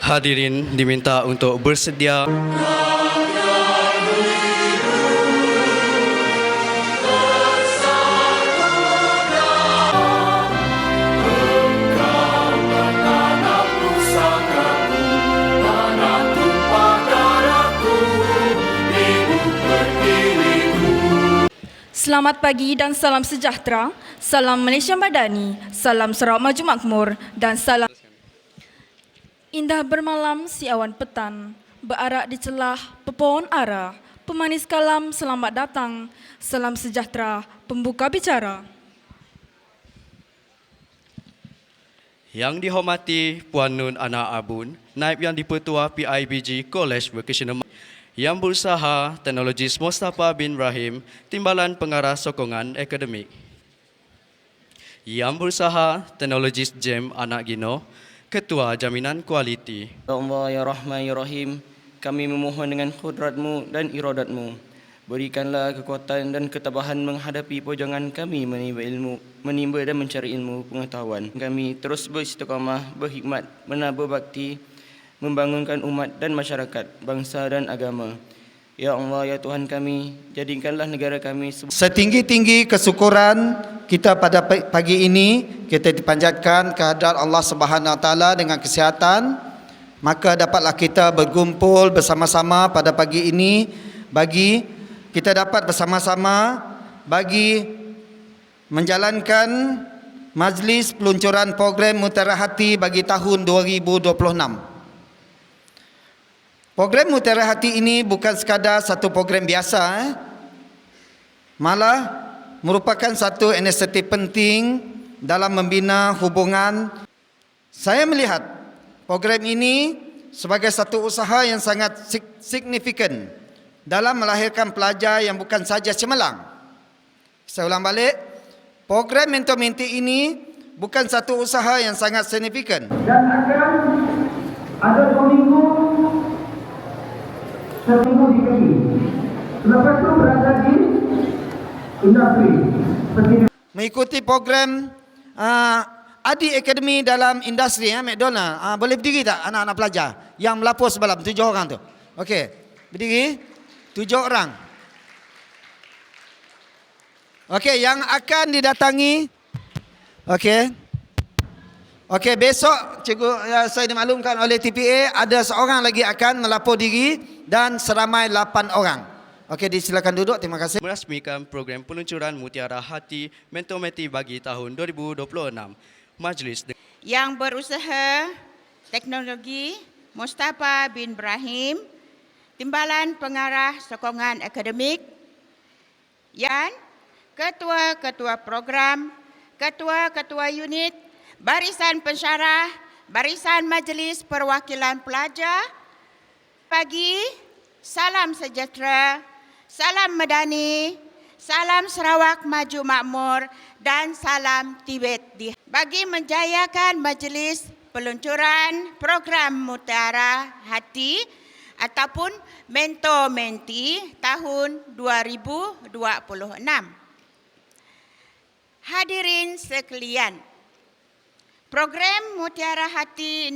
Hadirin diminta untuk bersedia. Selamat pagi dan salam sejahtera, salam Malaysia Madani, salam Sarawak Maju Makmur dan salam indah bermalam si awan petan, berarak di celah pepohon ara, pemanis kalam selamat datang, salam sejahtera, pembuka bicara. Yang dihormati Puan Nun Ana Abun, Naib Yang di-Pertua PIBG College Vocational Yang Berusaha Teknologis Mustafa bin Rahim, Timbalan Pengarah Sokongan Akademik. Yang Berusaha Teknologis JEM Anak Gino, Ketua Jaminan Kualiti. Ya Allah, Ya Rahman, Ya Rahim, kami memohon dengan kudratmu dan iradatmu. Berikanlah kekuatan dan ketabahan menghadapi perjuangan kami menimba dan mencari ilmu pengetahuan. Kami terus beristiqamah, berhikmat, berbakti, membangunkan umat dan masyarakat, bangsa dan agama. Ya Allah, Ya Tuhan kami, jadikanlah negara kami setinggi-tinggi kesyukuran kita pada pagi ini, kita dipanjatkan kehadrat Allah Subhanahu Wa Taala dengan kesihatan, maka dapatlah kita berkumpul bersama-sama pada pagi ini bagi kita dapat bersama-sama bagi menjalankan majlis peluncuran program Mutiara Hati bagi tahun 2026. Program Mutiara Hati ini bukan sekadar satu program biasa, malah merupakan satu inisiatif penting dalam membina hubungan. Saya melihat program ini sebagai satu usaha yang sangat signifikan dalam melahirkan pelajar yang bukan saja cemerlang. Saya ulang balik, program Mentor Menti ini bukan satu usaha yang sangat signifikan. Dan akan ada 2 minggu, 1 minggu di Kedah. Selepas itu berada di industri. Mengikuti program Adi Akademi dalam industri McDonald. Boleh berdiri tak anak-anak pelajar yang melapor semalam 7 orang tu? Okey, berdiri 7 orang. Okey, yang akan didatangi. Okey, besok cikgu saya dimaklumkan oleh TPA ada seorang lagi akan melapor diri dan seramai 8 orang. Okey, disilakan duduk. Terima kasih. Merasmikan program peluncuran Mutiara Hati Mentor Menti bagi tahun 2026. Majlis Yang Berusaha Teknologi Mustafa bin Rahim, Timbalan Pengarah Sokongan Akademik, yang Ketua-Ketua Program, Ketua-Ketua Unit, Barisan Pensyarah, Barisan Majlis Perwakilan Pelajar. Pagi, salam sejahtera, salam Madani, salam Sarawak Maju Makmur dan salam Tibet. Bagi menjayakan majlis peluncuran program Mutiara Hati ataupun Mentor Menti tahun 2026. Hadirin sekalian, program Mutiara Hati.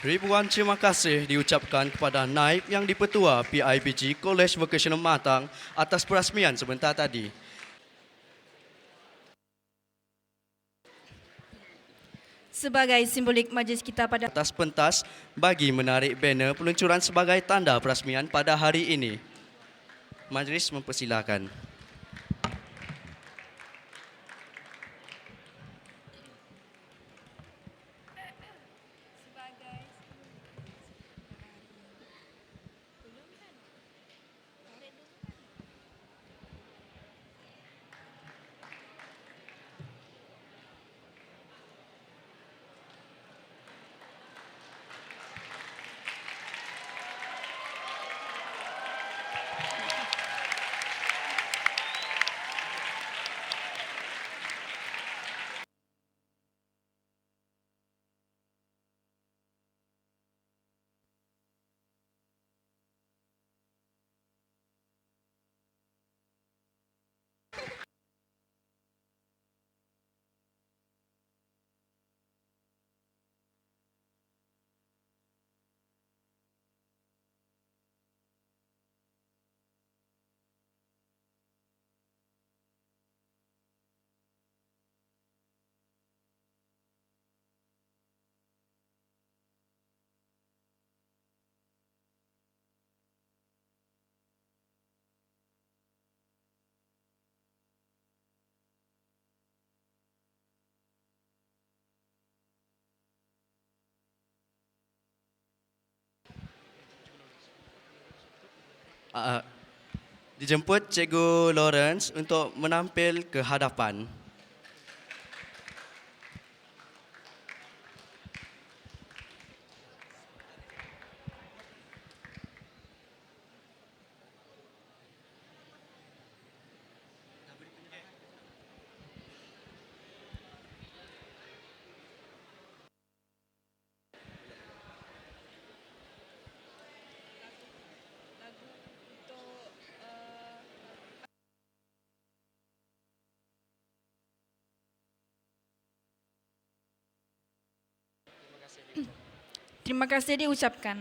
ribuan terima kasih diucapkan kepada Naib Yang di-Pertua PIBG College Vocational Matang atas perasmian sebentar tadi. Sebagai simbolik majlis kita pada Atas pentas bagi menarik banner peluncuran sebagai tanda perasmian pada hari ini. Majlis mempersilakan. Uh, dijemput Cikgu Lawrence untuk menampil ke hadapan. Terima kasih diucapkan.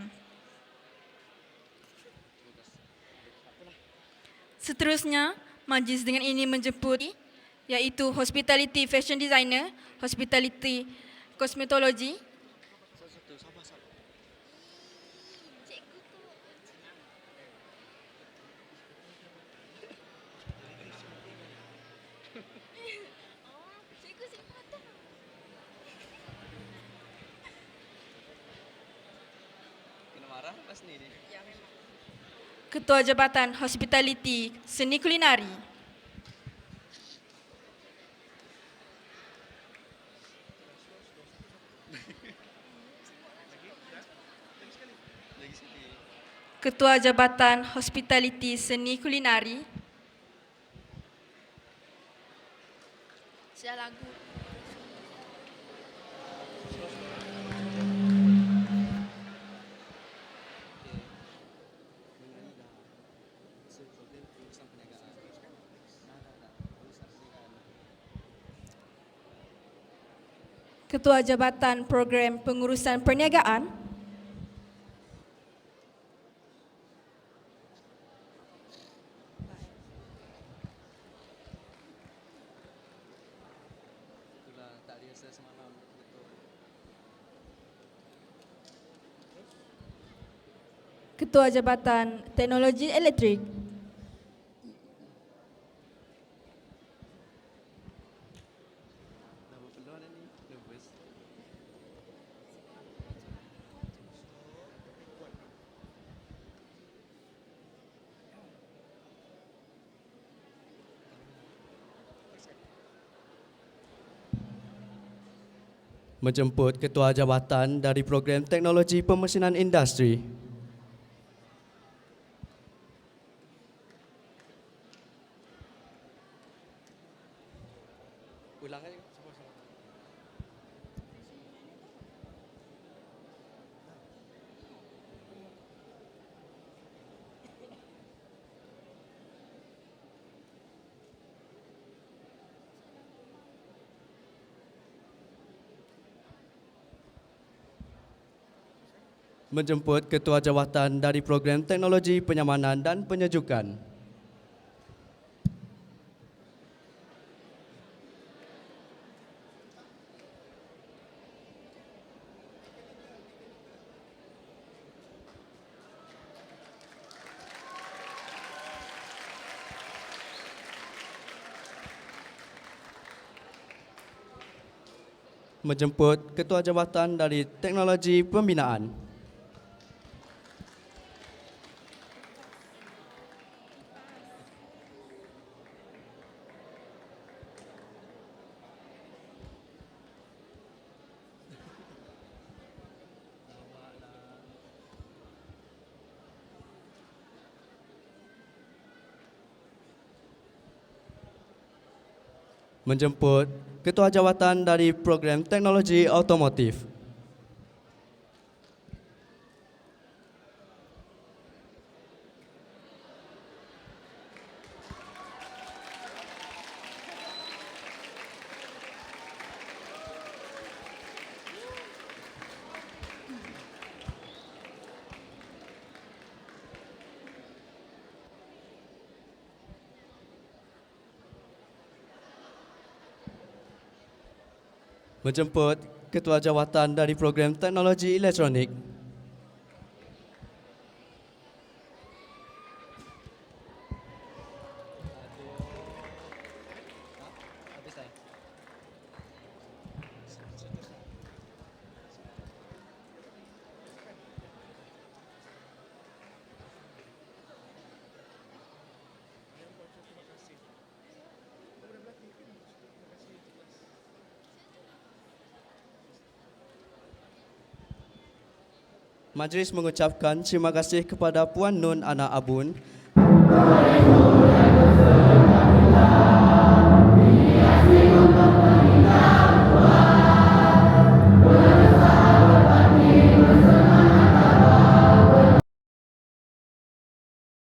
Seterusnya, majlis dengan ini menjemput iaitu Hospitality Fashion Designer, Hospitality Cosmetology, Ketua Jabatan Hospitality Seni Kulinari, Ketua Jabatan Hospitality Seni Kulinari, lagu. Ketua Jabatan Program Pengurusan Perniagaan, Ketua Jabatan Teknologi Elektrik, menjemput Ketua Jabatan dari Program Teknologi Pemesinan Industri, menjemput Ketua Jabatan dari Program Teknologi Penyamanan dan Penyejukan, menjemput Ketua Jabatan dari Teknologi Pembinaan, menjemput Ketua Jabatan dari Program Teknologi Automotif, menjemput Ketua Jabatan dari Program Teknologi Elektronik, Majlis mengucapkan terima kasih kepada Puan Nun Ana Abun